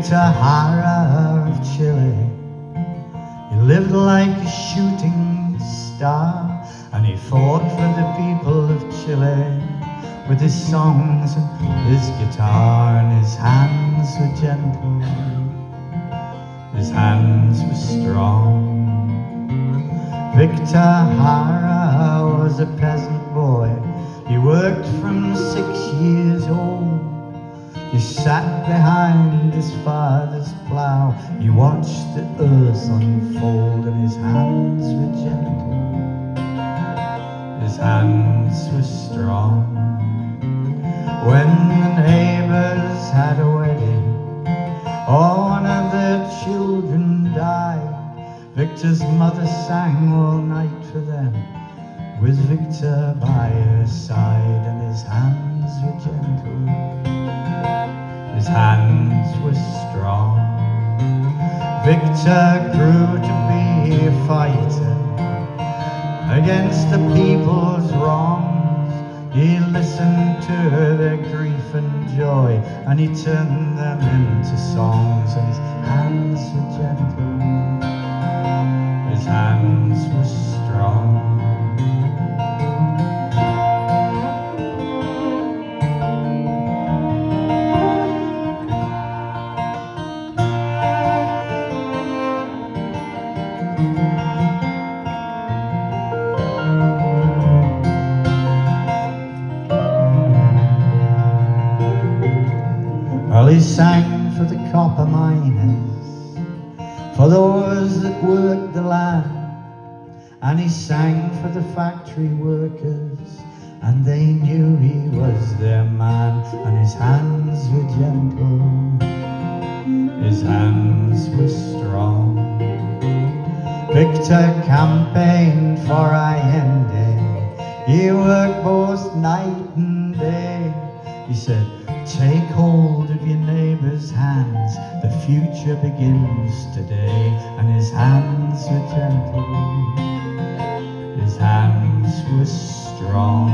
Victor Jara of Chile. He lived like a shooting star, and he fought for the people of Chile with his songs and his guitar, and his hands were gentle, his hands were strong. Victor Jara was a peasant boy. He worked from 6 years old. He sat behind his father's plough. He watched the earth unfold, and his hands were gentle, his hands were strong. When the neighbors had a wedding, or one of their children died, Victor's mother sang all night for them, with Victor by her side, and his hands were gentle, his hands were strong. Victor grew to be a fighter against the people's wrongs. He listened to their grief and joy, and he turned them into songs, and his hands were gentle, his hands were strong. Well, he sang for the copper miners, for those that worked the land, and he sang for the factory workers, and they knew he was their man, and his hands were gentle, his hands were strong. Victor campaigned for Allende. He worked both night and day. He said, take hold of your neighbor's hands, the future begins today. And his hands were gentle, his hands were strong.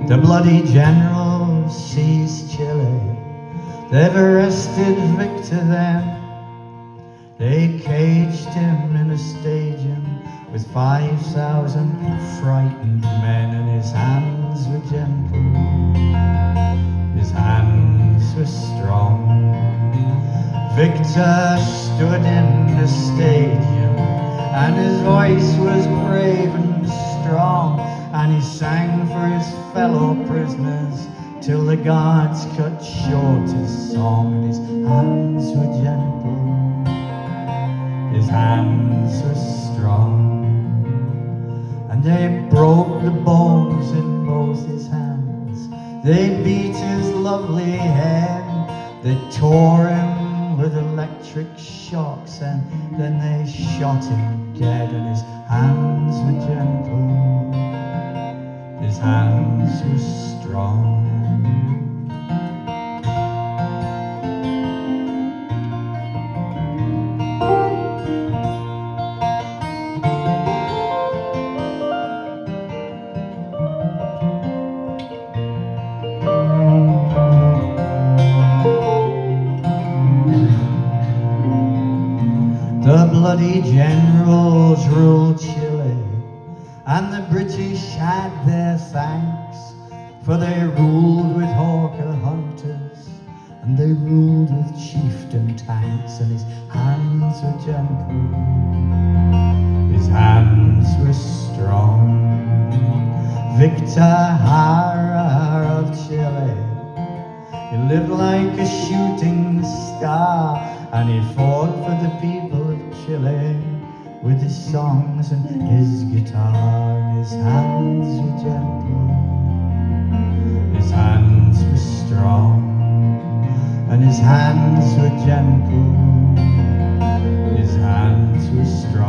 The bloody generals seized Chile. They've arrested Victor then. They caged him in a stadium with 5,000 frightened men, and his hands were gentle, his hands were strong. Victor stood in the stadium, and his voice was brave and strong, and he sang for his fellow prisoners till the guards cut short his song. And his hands were gentle, his hands were strong, and they broke the bones in both his hands. They beat his lovely head, they tore him with electric shocks, and then they shot him dead. And his hands were gentle, his hands were strong. The bloody generals ruled Chile, and the British had their thanks, for they ruled with hawker hunters, and they ruled with chieftain tanks. And his hands were gentle, his hands were strong. Victor Jara of Chile, he lived like a shooting star, and he fought for the people of Chile with his songs and his guitar. And his hands were gentle, his hands were strong, and his hands were gentle, his hands were strong.